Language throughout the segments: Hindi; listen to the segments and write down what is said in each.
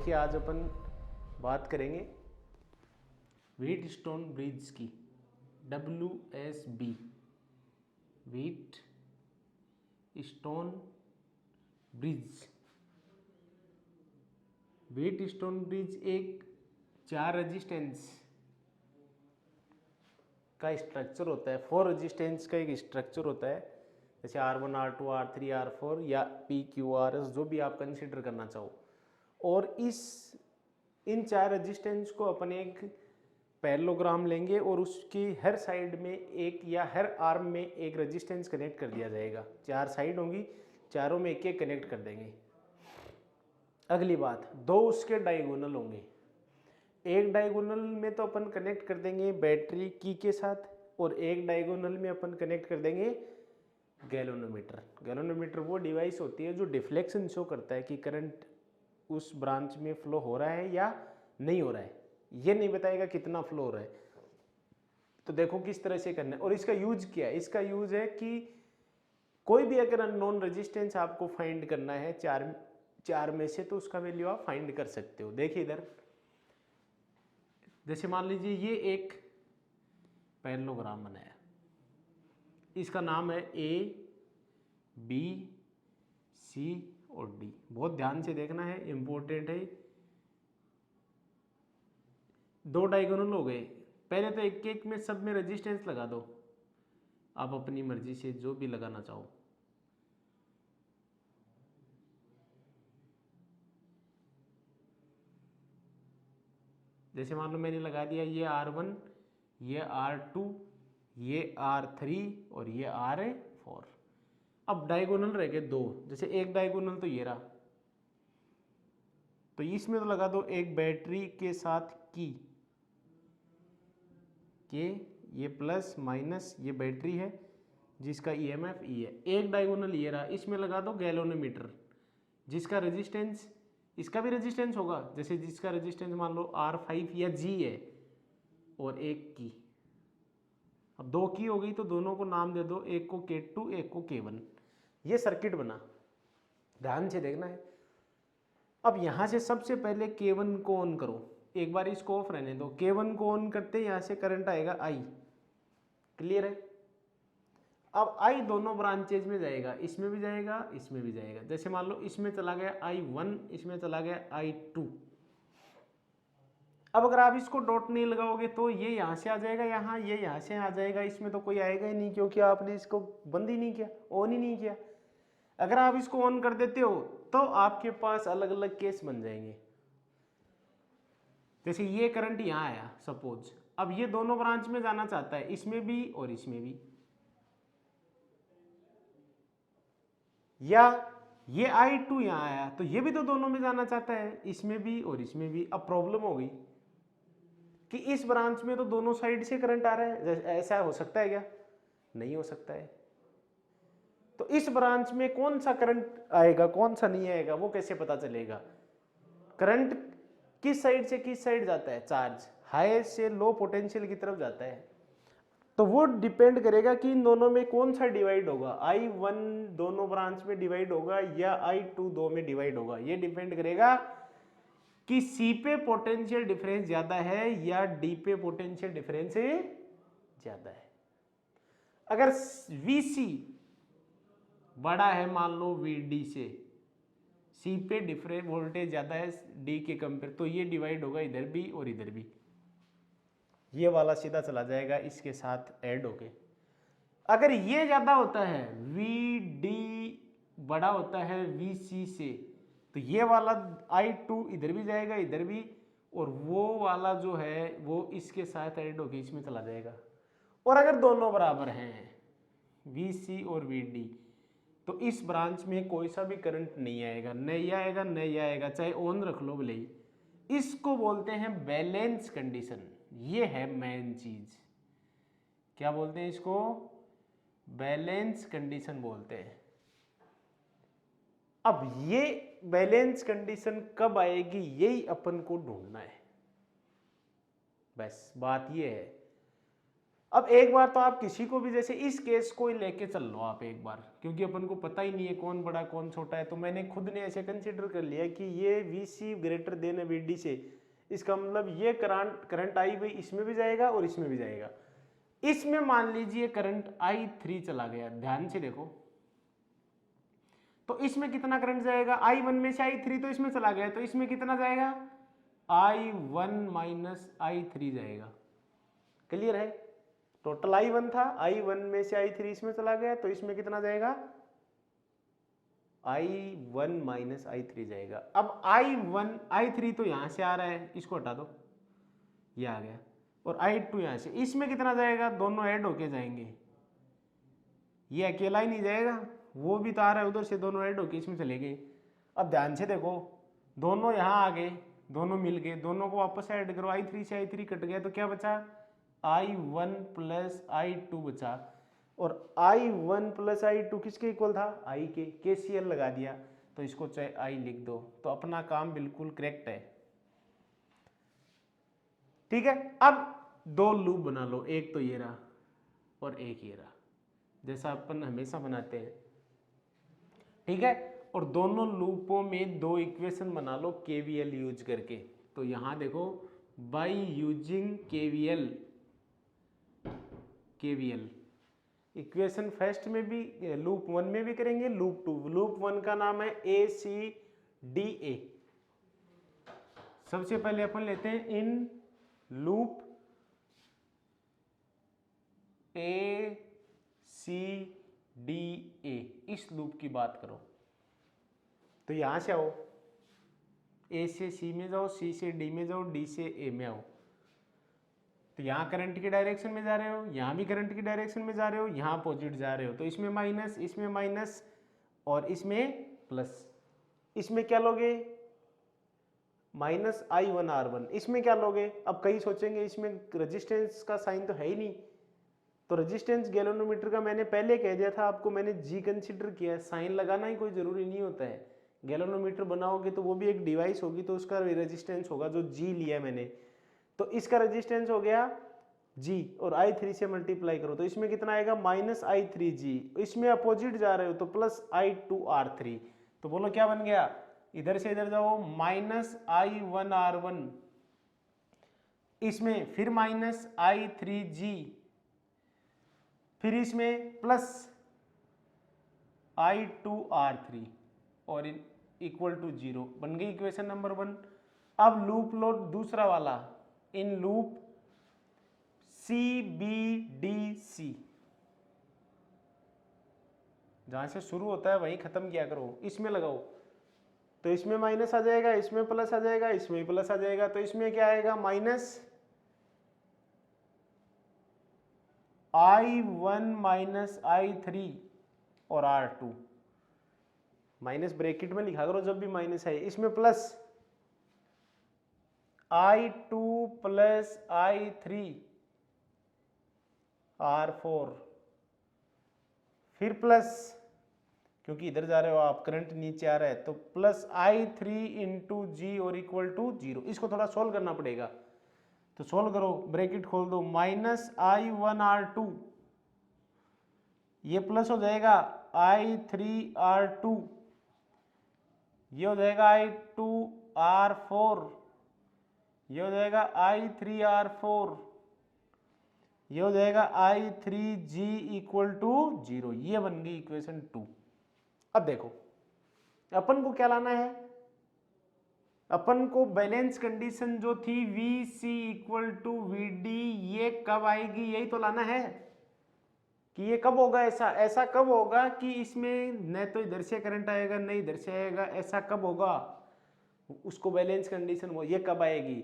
देखिए आज अपन बात करेंगे व्हीटस्टोन ब्रिज की, WSB, wheat stone bridge. Wheat stone bridge एक 4 रेजिस्टेंस का स्ट्रक्चर होता है, 4 रेजिस्टेंस का एक स्ट्रक्चर होता है, जैसे R1, R2, R3, R4 या PQRS, जो भी आप कंसिडर करना चाहो। और इन 4 रेजिस्टेंस को अपन एक पैरेललोग्राम लेंगे और उसकी हर साइड में एक या हर आर्म में एक रेजिस्टेंस कनेक्ट कर दिया जाएगा। 4 साइड होंगी, चारों में एक एक कनेक्ट कर देंगे। अगली बात, 2 उसके डायगोनल होंगे। एक डायगोनल में तो अपन कनेक्ट कर देंगे बैटरी की के साथ, और एक डायगोनल में अपन कनेक्ट कर देंगे गैल्वेनोमीटर। गैल्वेनोमीटर वो डिवाइस होती है जो डिफ्लेक्शन शो करता है कि करंट उस ब्रांच में फ्लो हो रहा है या नहीं हो रहा है। ये नहीं बताएगा कितना फ्लो हो रहा है। तो देखो किस तरह से करना है। और इसका यूज क्या है? इसका यूज है कि कोई भी अगर अननोन रेजिस्टेंस आपको फाइंड करना है चार में से, तो उसका वैल्यू आप फाइंड कर सकते हो। देखिए इधर, जैसे मान लीजिए ये एक पैरेललोग्राम बनाया, इसका नाम है A, B, C और D। बहुत ध्यान से देखना है, इंपॉर्टेंट है। 2 डायगोनल हो गए। पहले तो एक एक में सब में रेजिस्टेंस लगा दो, आप अपनी मर्जी से जो भी लगाना चाहो। जैसे मान लो मैंने लगा दिया ये R1, ये R2, ये R3 और ये R4। अब डायगोनल रह गए 2। जैसे एक डायगोनल तो ये रहा, तो इसमें तो लगा दो एक बैटरी के साथ की के, ये प्लस माइनस, ये बैटरी है जिसका EMF E है। एक डायगोनल ये रहा, इसमें लगा दो गैल्वेनोमीटर जिसका रेजिस्टेंस, इसका भी रेजिस्टेंस होगा, जैसे जिसका रेजिस्टेंस मान लो R5 या G है, और एक की। अब 2 की हो गई तो दोनों को नाम दे दो, एक को K2 एक को K1। ये सर्किट बना, ध्यान से देखना है। अब यहां से सबसे पहले K1 को ऑन करो, एक बार इसको ऑफ रहने दो। K1 को ऑन करते यहां से करंट आएगा I, क्लियर है। अब I दोनों ब्रांचेज में जाएगा, इसमें भी जाएगा इसमें भी जाएगा। जैसे मान लो इसमें चला गया I1, इसमें चला गया I2। अब अगर आप इसको डॉट नहीं लगाओगे तो ये यहां से आ जाएगा यहाँ, ये यहां से आ जाएगा, इसमें तो कोई आएगा ही नहीं, क्योंकि आपने इसको बंद ही नहीं किया, ऑन ही नहीं किया। अगर आप इसको ऑन कर देते हो तो आपके पास अलग अलग केस बन जाएंगे। जैसे ये करंट यहाँ आया सपोज, अब ये दोनों ब्रांच में जाना चाहता है, इसमें भी और इसमें भी, या ये I2 यहाँ आया तो ये भी तो दोनों में जाना चाहता है, इसमें भी और इसमें भी। अब प्रॉब्लम हो गई कि इस ब्रांच में तो दोनों साइड से करंट आ रहा है, ऐसा हो सकता है क्या? नहीं हो सकता है। तो इस ब्रांच में कौन सा करंट आएगा कौन सा नहीं आएगा वो कैसे पता चलेगा? करंट किस साइड से किस साइड जाता है? चार्ज हाई से लो पोटेंशियल की तरफ जाता है, तो वो डिपेंड करेगा कि इन दोनों में कौन सा डिवाइड होगा। I1 दोनों ब्रांच में डिवाइड होगा या I2 दो में डिवाइड होगा। ये डिपेंड करेगा कि C पे पोटेंशियल डिफरेंस ज्यादा है या D पे पोटेंशियल डिफरेंस ज्यादा है। अगर VC बड़ा है मान लो VD से, C पे डिफरेंस वोल्टेज ज्यादा है D के कंपेयर, तो ये डिवाइड होगा इधर भी और इधर भी। ये वाला सीधा चला जाएगा इसके साथ ऐड होके। अगर ये ज्यादा होता है, VD बड़ा होता है VC से, तो ये वाला I2 इधर भी जाएगा इधर भी, और वो वाला जो है वो इसके साथ ऐड होके इसमें चला जाएगा। और अगर दोनों बराबर हैं VC और VD, तो इस ब्रांच में कोई सा भी करंट नहीं आएगा, नहीं आएगा नहीं आएगा, चाहे ऑन रख लो भले ही। इसको बोलते हैं बैलेंस कंडीशन। ये है मेन चीज। क्या बोलते हैं इसको? बैलेंस कंडीशन बोलते हैं। अब ये बैलेंस कंडीशन कब आएगी यही अपन को ढूंढना है, बस बात ये है। अब एक बार तो आप किसी को भी जैसे इस केस को ही लेके चल लो आप एक बार, क्योंकि अपन को पता ही नहीं है कौन बड़ा कौन छोटा है, तो मैंने खुद ने ऐसे कंसिडर कर लिया कि ये VC ग्रेटर देन VD से, इसका मतलब ये करंट आई भाई इसमें भी जाएगा और इसमें भी जाएगा। इसमें मान लीजिए करंट I3 चला गया, ध्यान से देखो, तो इसमें कितना करंट जाएगा, I1 में से I3 तो इसमें चला गया, तो इसमें कितना जाएगा, I1 माइनस I3 जाएगा। क्लियर है? टोटल I1 था, I1 में से I3 इसमें चला गया, तो इसमें कितना जाएगा, I1 माइनस I3 जाएगा। अब I3 तो यहां से आ रहा है, इसको हटा दो, ये आ गया, और I2 यहां से, इसमें कितना जाएगा, दोनों ऐड होके जाएंगे, ये अकेला ही नहीं जाएगा, वो भी तो आ रहा है उधर से, दोनों ऐड होके इसमें चले गए। अब ध्यान से देखो, दोनों यहाँ आ गए, दोनों मिल गए, दोनों को वापस ऐड करो, I3 से I3 कट गया, तो क्या बचा, I1 प्लस I2 बचा, और I1 प्लस I2 किसके इक्वल था, I के, KCL लगा दिया, तो इसको चाहे I लिख दो, तो अपना काम बिल्कुल करेक्ट है। ठीक है, अब दो लूप बना लो, एक तो ये रहा और एक ये रहा, जैसा अपन हमेशा बनाते हैं। ठीक है, और दोनों लूपों में दो इक्वेशन बना लो KVL यूज करके। तो यहां देखो, by using KVL equation first में भी, लूप 1 में भी करेंगे, लूप 2, लूप 1 का नाम है ACDA। सबसे पहले अपन लेते हैं इन लूप ACDA, इस लूप की बात करो, तो यहां से आओ, A से C में जाओ, C से D में जाओ, D से A में आओ, तो यहाँ करंट की डायरेक्शन में जा रहे हो, यहाँ भी करंट की डायरेक्शन में जा रहे हो, यहाँ अपोजिट जा रहे हो, तो इसमें माइनस और इसमें प्लस। इसमें क्या लोगे, माइनस I1R1, इसमें क्या लोगे, अब कई सोचेंगे इसमें रेजिस्टेंस का साइन तो है ही नहीं, तो रेजिस्टेंस गैल्वेनोमीटर का मैंने पहले कह दिया था आपको, मैंने G कंसिडर किया, साइन लगाना ही कोई जरूरी नहीं होता है। गैल्वेनोमीटर बनाओगे तो वो भी एक डिवाइस होगी, तो उसका रेजिस्टेंस होगा जो G लिया मैंने, तो इसका रेजिस्टेंस हो गया G, और I3 से मल्टीप्लाई करो, तो इसमें कितना आएगा, माइनस I3G, इसमें अपोजिट जा रहे हो तो प्लस I2R3, तो बोलो क्या बन गया, इधर से इधर जाओ, माइनस I1R1, इसमें फिर माइनस I3G, फिर इसमें प्लस I2R3 और इक्वल टू 0, बन गई इक्वेशन नंबर 1। अब लूप लो दूसरा वाला, इन लूप CBDC, जहां से शुरू होता है वहीं खत्म किया करो, इसमें लगाओ, तो इसमें माइनस आ जाएगा, इसमें प्लस आ जाएगा, इसमें प्लस आ जाएगा, तो इसमें क्या आएगा, माइनस I1 माइनस I3 और R2, माइनस ब्रैकेट में लिखा करो जब भी माइनस है, इसमें plus I2 plus I3 R4, फिर प्लस, क्योंकि इधर जा रहे हो आप, करंट नीचे आ रहा है, तो प्लस I3 इंटू G और इक्वल टू 0। इसको थोड़ा सोल्व करना पड़ेगा, तो सोल्व करो, ब्रैकेट खोल दो, माइनस I1R2, ये प्लस हो जाएगा I3R2, ये हो जाएगा I2R4, ये हो जाएगा I3R4, ये हो जाएगा I3G इक्वल टू 0, ये बन गई इक्वेशन 2। अब देखो अपन को क्या लाना है, अपन को बैलेंस कंडीशन जो थी VC इक्वल टू VD, ये कब आएगी, यही तो लाना है कि ये कब होगा, ऐसा कब होगा कि इसमें न तो इधर से करंट आएगा न इधर से आएगा, ऐसा कब होगा, उसको बैलेंस कंडीशन वो ये कब आएगी।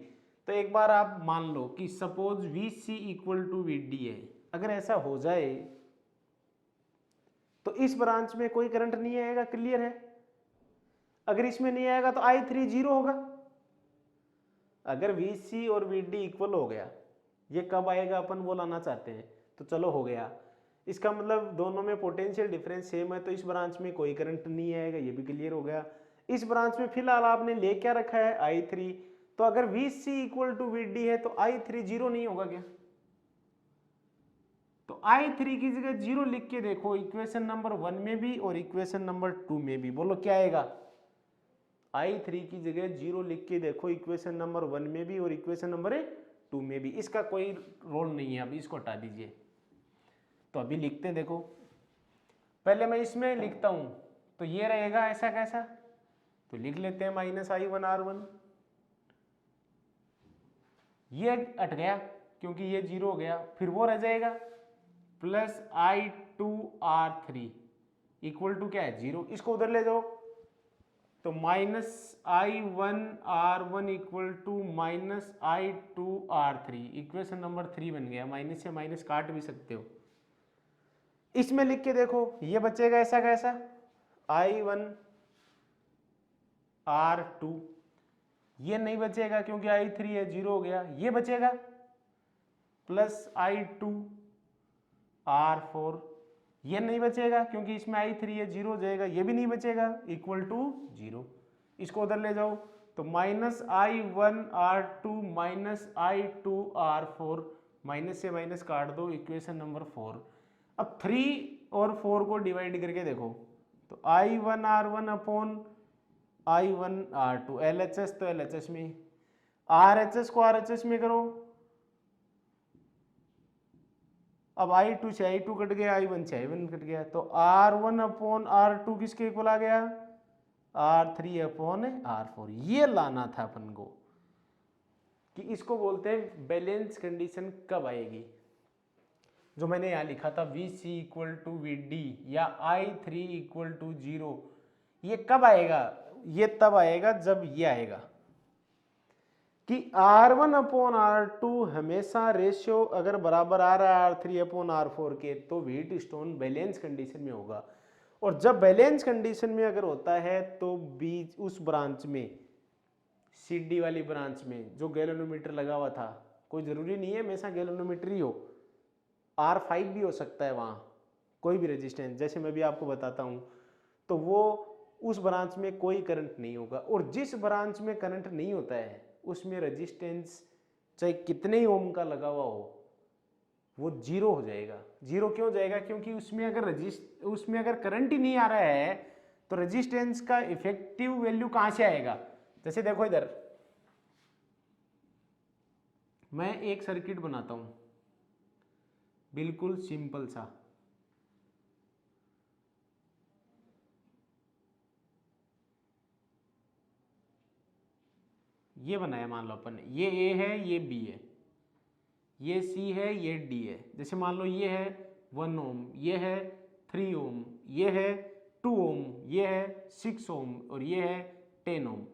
तो एक बार आप मान लो कि suppose VC equal to VD है, अगर ऐसा हो जाए तो इस ब्रांच में कोई करंट नहीं आएगा, क्लियर है। अगर इसमें नहीं आएगा तो I3 0 होगा। अगर VC और VD इक्वल हो गया, ये कब आएगा अपन वो लाना चाहते हैं, तो चलो हो गया, इसका मतलब दोनों में पोटेंशियल डिफरेंस सेम है, तो इस ब्रांच में कोई करंट नहीं आएगा, ये भी क्लियर हो गया। इस ब्रांच में फिलहाल आपने ले क्या रखा है, I3, तो अगर VC इक्वल टू VD है तो I3 0 नहीं होगा क्या, तो I3 की जगह 0 लिख के देखो इक्वेशन नंबर 1 में भी और इक्वेशन नंबर 2 में भी, बोलो क्या आएगा। I3 की जगह 0 लिख के देखो इक्वेशन नंबर 1 में भी और इक्वेशन नंबर 2 में भी, इसका कोई रोल नहीं है, अभी इसको हटा दीजिए। तो अभी लिखते हैं, देखो पहले मैं इसमें लिखता हूं, तो ये रहेगा ऐसा कैसा, तो लिख लेते हैं -I1R1, ये हट गया क्योंकि ये 0 हो गया, फिर वो रह जाएगा +I2R3 इक्वल टू क्या है 0, इसको उधर ले जाओ, तो -I1R1 equal to -I2R3, equation number 3 बन गया। माइनस से माइनस काट भी सकते हो। इसमें लिख के देखो ये बचेगा ऐसा कैसा, I1R2, ये नहीं बचेगा क्योंकि I3 है, 0 हो गया, ये बचेगा +I2R4, ये नहीं बचेगा क्योंकि इसमें I3 है, 0 हो जाएगा, ये भी नहीं बचेगा, इक्वल टू 0, इसको उधर ले जाओ, तो -I1R2 -I2R4, माइनस से माइनस काट दो, इक्वेशन नंबर 4। अब 3 और 4 को डिवाइड करके देखो, तो I1R1 अपॉन I1R2, LHS तो LHS में, RHS को RHS में करो, अब I2 से I2 कट गया, I1 से I1 कट गया, तो R1 अपॉन R2 किसके इक्वल आ गया, R3 अपॉन R4। ये लाना था अपन को कि इसको बोलते हैं बैलेंस कंडीशन कब आएगी, जो मैंने यहाँ लिखा था VC इक्वल टू VD या I3 इक्वल टू 0, ये कब आएगा, ये तब आएगा जब ये आएगा कि R1 अपॉन R2 हमेशा रेशियो अगर बराबर आ रहा है R3 अपॉन R4 के, तो व्हीट स्टोन बैलेंस कंडीशन में होगा। और जब बैलेंस कंडीशन में अगर होता है तो बीच उस ब्रांच में, CD वाली ब्रांच में जो गैल्वेनोमीटर लगा हुआ था, कोई ज़रूरी नहीं है हमेशा गैल्वेनोमीटर ही हो, R5 भी हो सकता है, वहाँ कोई भी रेजिस्टेंस, जैसे मैं भी आपको बताता हूँ, तो वो उस ब्रांच में कोई करंट नहीं होगा। और जिस ब्रांच में करंट नहीं होता है उसमें रेजिस्टेंस चाहे कितने ही ओम का लगा हुआ हो वो 0 हो जाएगा। 0 क्यों हो जाएगा, क्योंकि उसमें अगर करंट ही नहीं आ रहा है तो रेजिस्टेंस का इफेक्टिव वैल्यू कहाँ से आएगा। जैसे देखो इधर मैं एक सर्किट बनाता हूँ बिल्कुल सिंपल सा, ये बनाया, मान लो अपन ये A है, ये B है, ये C है, ये D है। जैसे मान लो ये है 1 ओम, ये है 3 ओम, ये है 2 ओम, ये है 6 ओम और ये है 10 ओम।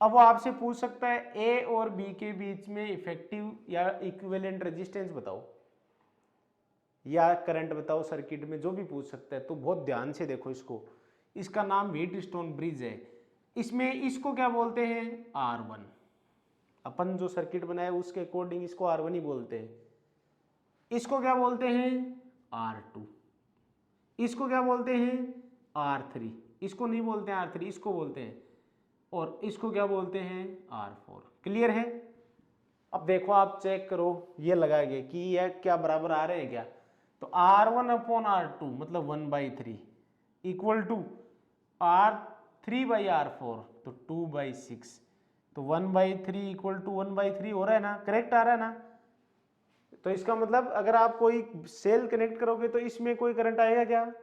अब वो आपसे पूछ सकता है A और B के बीच में इफेक्टिव या इक्विवेलेंट रेजिस्टेंस बताओ या करंट बताओ सर्किट में, जो भी पूछ सकता है। तो बहुत ध्यान से देखो इसको, इसका नाम व्हीट स्टोन ब्रिज है। इसमें इसको क्या बोलते हैं, R1। अपन जो सर्किट बनाया उसके अकॉर्डिंग इसको R1 ही बोलते हैं। इसको क्या बोलते हैं, R2। इसको क्या बोलते हैं, R3। इसको नहीं बोलते हैं R3, इसको बोलते हैं। और इसको क्या बोलते हैं, R4। क्लियर है। अब देखो आप चेक करो ये लगाएंगे कि यह क्या बराबर आ रहे हैं क्या, तो R1 अपॉन R2 मतलब 1/3 इक्वल टू R3/R4 तो 2/6, तो 1/3 इक्वल टू 1/3 हो रहा है ना, करेक्ट आ रहा है ना। तो इसका मतलब अगर आप कोई सेल कनेक्ट करोगे तो इसमें कोई करंट आएगा क्या,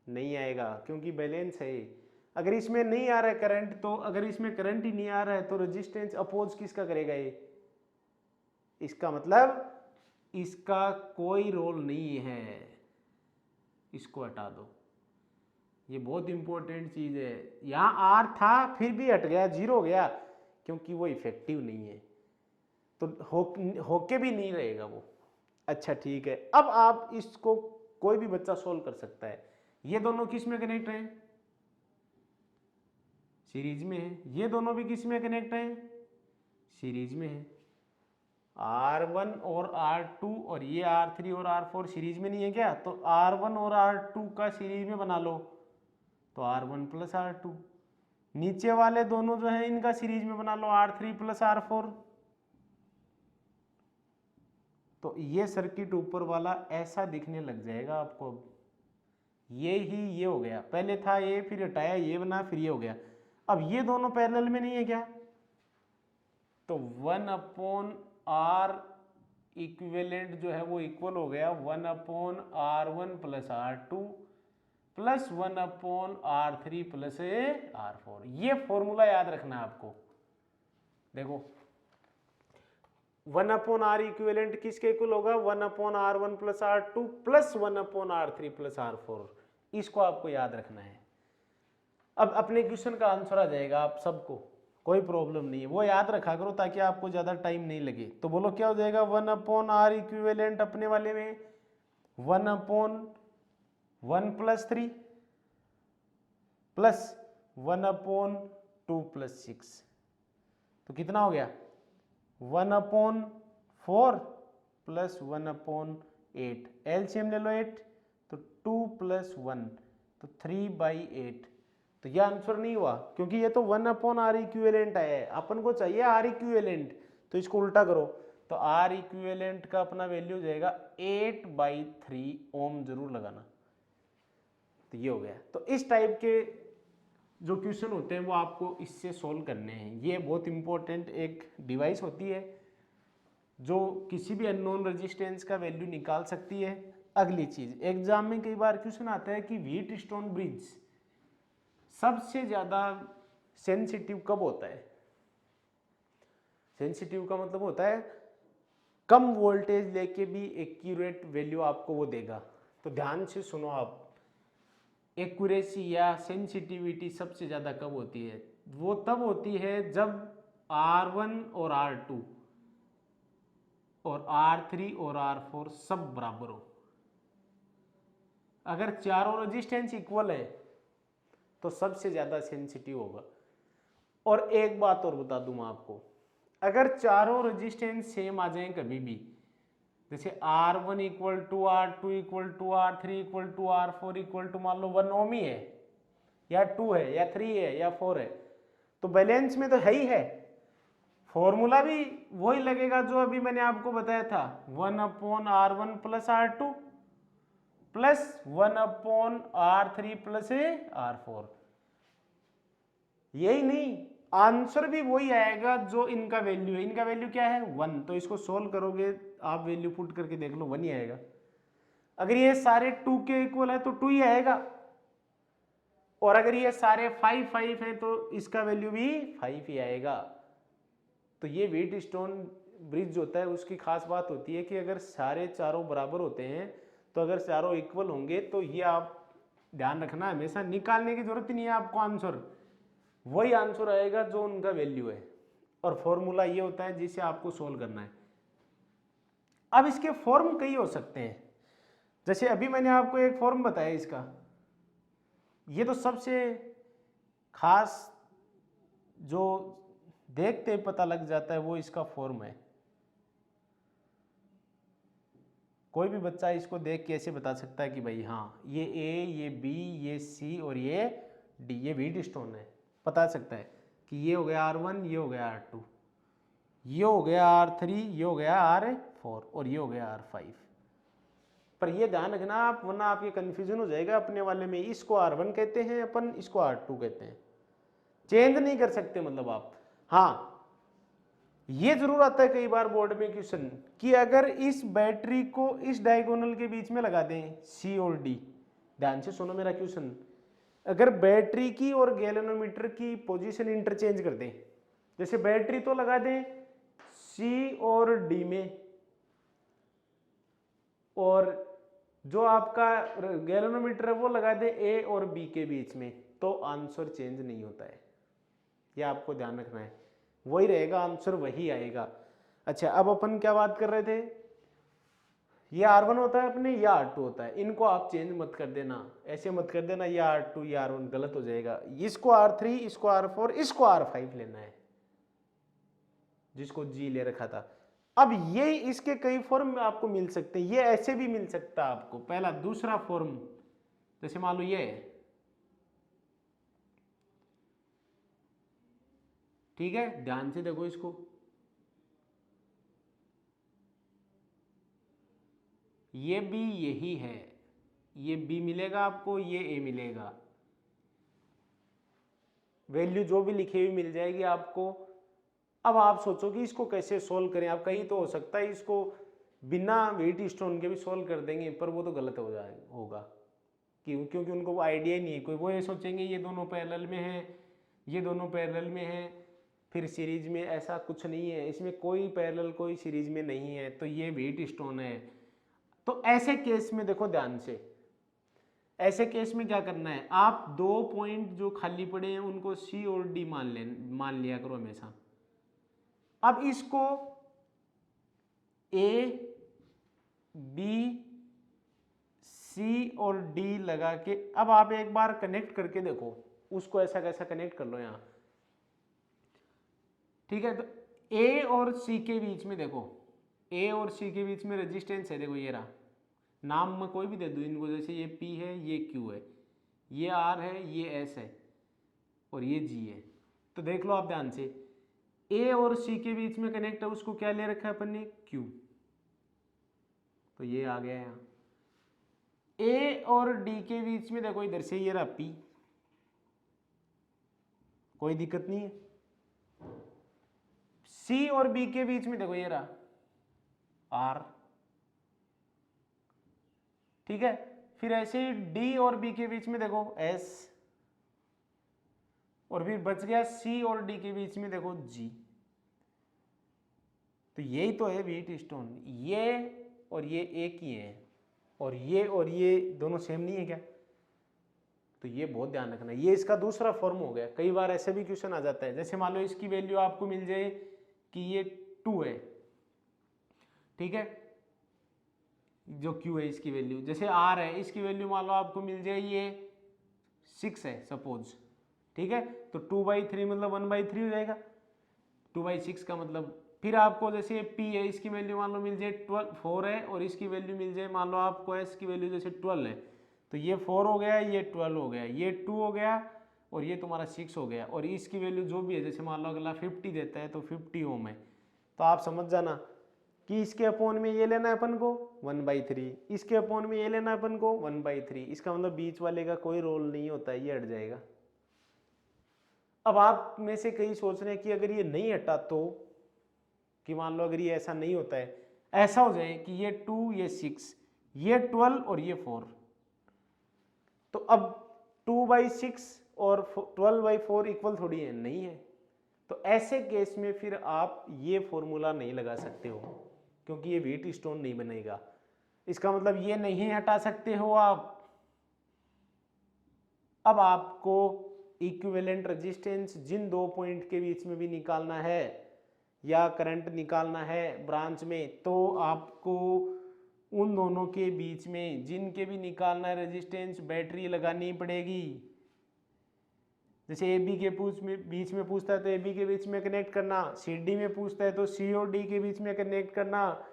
नहीं आएगा, क्योंकि बैलेंस है। अगर इसमें नहीं आ रहा है करंट, तो अगर इसमें करंट ही नहीं आ रहा है तो रेजिस्टेंस अपोज किसका करेगा ये, इसका मतलब इसका कोई रोल नहीं है, इसको हटा दो। ये बहुत इंपॉर्टेंट चीज है। यहाँ R था फिर भी हट गया, 0 हो गया, क्योंकि वो इफेक्टिव नहीं है, तो होके भी नहीं रहेगा वो। अच्छा ठीक है, अब आप इसको कोई भी बच्चा सोल्व कर सकता है। ये दोनों किस में कनेक्ट हैं, सीरीज में है। ये दोनों भी किस में कनेक्ट हैं, सीरीज में है। R1 और R2 और ये R3 और R4 सीरीज में नहीं है क्या, तो R1 और R2 का सीरीज में बना लो, तो R1 प्लस R2। नीचे वाले दोनों जो है इनका सीरीज में बना लो, R3 प्लस R4। तो ये सर्किट ऊपर वाला ऐसा दिखने लग जाएगा आपको। अब ये हो गया, पहले था ये, फिर हटाया ये बना, फिर ये हो गया। अब ये दोनों पैरेलल में नहीं है क्या, तो 1/r इक्विवेलेंट जो है वो इक्वल हो गया 1/r1 plus r2 plus 1/r3 plus r4। ये फॉर्मूला याद रखना है आपको। देखो 1/r इक्विवेलेंट किसके इक्वल होगा, 1/r1 plus r2 plus 1/r3 plus r4। इसको आपको याद रखना है। अब अपने क्वेश्चन का आंसर आ जाएगा आप सबको, कोई प्रॉब्लम नहीं है, वो याद रखा करो ताकि आपको ज्यादा टाइम नहीं लगे। तो बोलो क्या हो जाएगा, 1/r इक्विवेलेंट अपने वाले में 1/1 प्लस 3 प्लस 1/2 प्लस 6, तो कितना हो गया 1/4 प्लस 1/8। एलसीएम ले लो 8, तो 2 प्लस 1 तो 3/8। तो यह आंसर नहीं हुआ क्योंकि ये तो 1/r इक्विवेलेंट है, अपन को चाहिए r इक्विवेलेंट। तो इसको उल्टा करो, तो r इक्विवेलेंट का अपना वैल्यू हो जाएगा 8/3 ओम, जरूर लगाना। तो ये हो गया। तो इस टाइप के जो क्वेश्चन होते हैं वो आपको इससे सोल्व करने हैं। ये बहुत इंपॉर्टेंट एक डिवाइस होती है जो किसी भी अननोन रेजिस्टेंस का वैल्यू निकाल सकती है। अगली चीज, एग्जाम में कई बार क्वेश्चन आता है कि व्हीटस्टोन ब्रिज सबसे ज्यादा सेंसिटिव कब होता है। सेंसिटिव का मतलब होता है कम वोल्टेज लेके भी एक्यूरेट वैल्यू आपको वो देगा। तो ध्यान से सुनो आप, एक्यूरेसी या सेंसिटिविटी सबसे ज्यादा कब होती है, वो तब होती है जब R1 और R2 और R3 और R4 सब बराबर हो। अगर चारों रेजिस्टेंस इक्वल है तो सबसे ज्यादा सेंसिटिव होगा। और एक बात और बता दूं मैं आपको, अगर चारों रेजिस्टेंस सेम आ जाएं कभी भी, जैसे R1 equal to R2 equal to R3 equal to R4 equal to मान लो 1 ओम ही है या 2 है या 3 है या 4 है, तो बैलेंस में तो है ही है। फॉर्मूला भी वही लगेगा जो अभी मैंने आपको बताया था, 1/r1 plus r2 plus 1/r3 plus r4। यही नहीं, आंसर भी वही आएगा जो इनका वैल्यू है। इनका वैल्यू क्या है 1, तो इसको सोल्व करोगे आप, वैल्यू पुट करके देख लो 1 ही आएगा। अगर ये सारे 2 के इक्वल है तो 2 ही आएगा, और अगर ये सारे 5 5 हैं तो इसका वैल्यू भी 5 ही आएगा। तो ये व्हीटस्टोन ब्रिज होता है उसकी खास बात होती है कि अगर सारे चारों बराबर होते हैं, तो अगर चारों इक्वल होंगे तो ये आप ध्यान रखना, हमेशा निकालने की जरूरत ही नहीं है आपको, आंसर वही आंसर आएगा जो उनका वैल्यू है। और फॉर्मूला ये होता है जिसे आपको सोल्व करना है। अब इसके फॉर्म कई हो सकते हैं, जैसे अभी मैंने आपको एक फॉर्म बताया इसका, ये तो सबसे खास जो देखते ही पता लग जाता है वो इसका फॉर्म है। कोई भी बच्चा इसको देख के ऐसे बता सकता है कि भाई हाँ ये ए, ये बी, ये सी और ये डी, ये व्हीटस्टोन है। बता सकता है कि ये हो गया R1, ये हो गया R2, ये हो गया R3, ये हो गया R4 और ये हो गया R5। पर ये ध्यान रखना आप, वरना आपके कंफ्यूजन हो जाएगा अपने वाले में। इसको R1 कहते हैं अपन, इसको R2 कहते हैं, चेंज नहीं कर सकते मतलब आप। हाँ ये जरूर आता है कई बार बोर्ड में क्वेश्चन कि अगर इस बैटरी को इस डायगोनल के बीच में लगा दें, C और D, ध्यान से सुनो मेरा क्वेश्चन, अगर बैटरी की और गैल्वेनोमीटर की पोजीशन इंटरचेंज कर दें, जैसे बैटरी तो लगा दें C और D में, और जो आपका गैल्वेनोमीटर है वो लगा दें A और B के बीच में, तो आंसर चेंज नहीं होता है। यह आपको ध्यान रखना है, वही रहेगा आंसर, वही आएगा। अच्छा अब अपन क्या बात कर रहे थे, ये R1 होता है अपने, या R2 होता है, इनको आप चेंज मत कर देना, ऐसे मत कर देना या R2 या R1, गलत हो जाएगा। इसको R3, इसको R4, इसको R5 लेना है, जिसको G ले रखा था। अब ये इसके कई फॉर्म आपको मिल सकते हैं, ये ऐसे भी मिल सकता है आपको, पहला दूसरा फॉर्म, जैसे मान लो ये, ठीक है ध्यान से देखो इसको, ये बी यही है, ये बी मिलेगा आपको, ये ए मिलेगा, वैल्यू जो भी लिखी हुई मिल जाएगी आपको। अब आप सोचो कि इसको कैसे सोल्व करें। आप कहीं तो हो सकता है इसको बिना वेट स्टोन के भी सोल्व कर देंगे, पर वो तो गलत हो जाएगा होगा। क्यों? क्योंकि उनको वो आइडिया ही नहीं है कोई। वो ये सोचेंगे ये दोनों पैरेलल में हैं, ये दोनों पैरेलल में हैं, फिर सीरीज में ऐसा कुछ नहीं है, इसमें कोई पैरेलल कोई सीरीज में नहीं है, तो ये वेट स्टोन है। तो ऐसे केस में देखो ध्यान से, ऐसे केस में क्या करना है, आप दो पॉइंट जो खाली पड़े हैं उनको सी और डी मान लिया करो हमेशा। अब इसको ए बी सी और डी लगा के अब आप एक बार कनेक्ट करके देखो, उसको ऐसा कैसा कनेक्ट कर लो यहां, ठीक है। तो ए और सी के बीच में देखो, ए और सी के बीच में रेजिस्टेंस है, देखो ये रहा, नाम में कोई भी दे दो इनको, जैसे ये P है, ये Q है, ये R है, ये S है और ये G है। तो देख लो आप ध्यान से, A और C के बीच में कनेक्ट है, उसको क्या ले रखा है अपन ने, Q। तो ये आ गया यहाँ। A और D के बीच में देखो इधर से ये रहा P, कोई दिक्कत नहीं है। C और B के बीच में देखो ये रहा R, ठीक है। फिर ऐसे ही D और B के बीच में देखो S, और फिर बच गया C और D के बीच में देखो G। तो यही तो है व्हीट स्टोन, ये और ये एक ही है, और ये दोनों सेम नहीं है क्या? तो ये बहुत ध्यान रखना, ये इसका दूसरा फॉर्म हो गया। कई बार ऐसे भी क्वेश्चन आ जाता है, जैसे मान लो इसकी वैल्यू आपको मिल जाए कि ये 2 है, ठीक है, जो Q है इसकी वैल्यू, जैसे R है इसकी वैल्यू मान लो आपको मिल जाए ये 6 है सपोज, ठीक है। तो 2/3 मतलब 1/3 हो जाएगा, 2/6 का मतलब। फिर आपको जैसे ये P है इसकी वैल्यू मान लो मिल जाए 4 है, और इसकी वैल्यू मिल जाए मान लो आपको S की वैल्यू जैसे 12 है, तो ये 4 हो गया, ये 12 हो गया, ये 2 हो गया और ये तुम्हारा 6 हो गया, और इसकी वैल्यू जो भी है, जैसे मान लो अगला 50 देता है तो 50 ओम है। तो आप समझ जाना कि इसके अपोन में ये लेना है अपन को 1/3, इसके अपोन में ये लेना है अपन को 1/3। इसका मतलब बीच वाले का कोई रोल नहीं होता है, ये हट जाएगा। अब आप में से कई सोच रहे हैं कि अगर ये नहीं हटा तो, कि मान लो अगर ये ऐसा नहीं होता है, ऐसा हो जाए कि ये 2 ये 6 ये 12 और ये 4, तो अब 2/6 और 12/4 इक्वल थोड़ी है, नहीं है। तो ऐसे केस में फिर आप ये फॉर्मूला नहीं लगा सकते हो, क्योंकि ये व्हीट स्टोन नहीं बनेगा। इसका मतलब ये नहीं हटा सकते हो आप। अब आपको इक्विवेलेंट रेजिस्टेंस जिन दो पॉइंट के बीच में भी निकालना है, या करंट निकालना है ब्रांच में, तो आपको उन दोनों के बीच में जिनके भी निकालना है रेजिस्टेंस, बैटरी लगानी पड़ेगी। जैसे ए बी के बीच में पूछता है तो ए बी के बीच में कनेक्ट करना, सी डी में पूछता है तो सी और डी के बीच में कनेक्ट करना,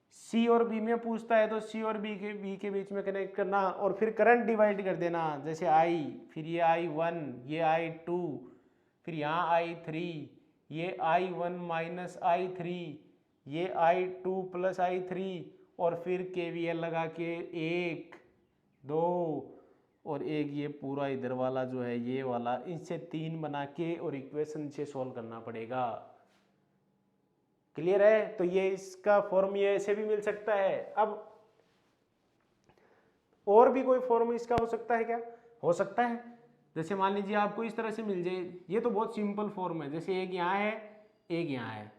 सी और बी में पूछता है तो सी और बी के बीच में कनेक्ट करना, और फिर करंट डिवाइड कर देना, जैसे आई, फिर ये I1, ये I2, फिर यहाँ I3, ये I1 माइनस I3, ये I2 प्लस I3, और फिर KVL लगा के 1 2 और एक ये पूरा इधर वाला जो है ये वाला, इनसे 3 बना के और इक्वेशन से सॉल्व करना पड़ेगा। क्लियर है? तो ये इसका फॉर्म ये ऐसे भी मिल सकता है। अब और भी कोई फॉर्म इसका हो सकता है क्या? हो सकता है। जैसे मान लीजिए आपको इस तरह से मिल जाए, ये तो बहुत सिंपल फॉर्म है, जैसे एक यहाँ है, एक यहाँ है,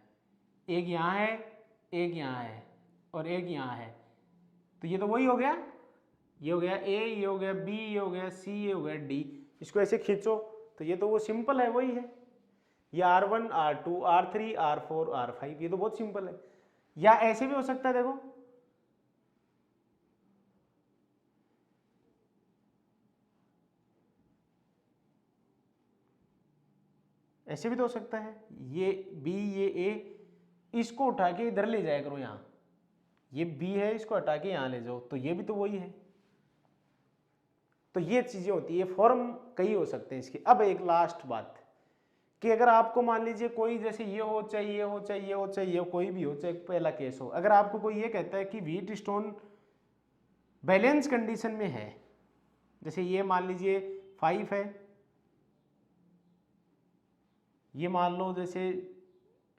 एक यहाँ है, एक यहाँ है और एक यहाँ है, तो ये तो वही हो गया, ये हो गया A, ये हो गया B, ये हो गया C, ये हो गया D। इसको ऐसे खींचो तो ये तो वो सिंपल है, वही है। ये R1 R2 R3 R4 R5, ये तो बहुत सिंपल है। या ऐसे भी हो सकता है, देखो ऐसे भी तो हो सकता है, ये B ये A, इसको उठा के इधर ले जाया करो, यहाँ ये B है, इसको हटा के यहाँ ले जाओ, तो ये भी तो वही है। तो ये चीजें होती है, फॉर्म कई हो सकते हैं इसके। अब एक लास्ट बात कि अगर आपको मान लीजिए कोई जैसे ये हो चाहे ये हो चाहे ये हो चाहे ये कोई भी हो चाहे पहला केस हो, अगर आपको कोई ये कहता है कि व्हीट स्टोन बैलेंस कंडीशन में है, जैसे ये मान लीजिए 5 है, ये मान लो जैसे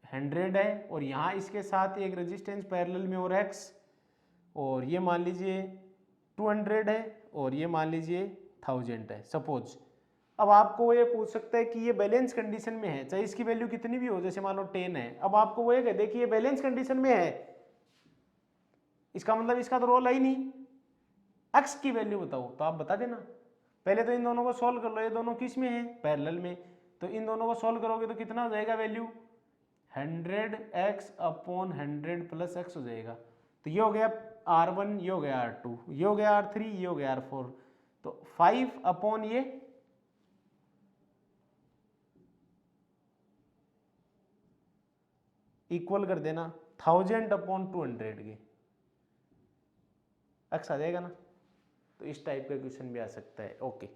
100 है और यहाँ इसके साथ एक रेजिस्टेंस पैरेलल में और x, और ये मान लीजिए 200 है और ये मान लीजिए 1000 है सपोज। अब आपको ये पूछ सकता है कि ये बैलेंस कंडीशन में है, चाहे इसकी वैल्यू कितनी भी हो, जैसे मान लो 10 है। अब आपको वो ये कह दे कि ये बैलेंस कंडीशन में है, इसका मतलब इसका तो रोल है ही नहीं, x की वैल्यू बताओ, तो आप बता देना। पहले तो इन दोनों को सॉल्व कर लो, ये दोनों किस में है, पैरेलल में, तो इन दोनों को सॉल्व करोगे तो कितना हो जाएगा वैल्यू, 100x/100 + x हो जाएगा। तो ये हो गया R1, ये हो गया R2, ये हो गया R3, ये हो गया R4, तो 5 ये इक्वल कर देना 1000/200 के, x आ जाएगा ना। तो इस टाइप का क्वेश्चन भी आ सकता है। ओके।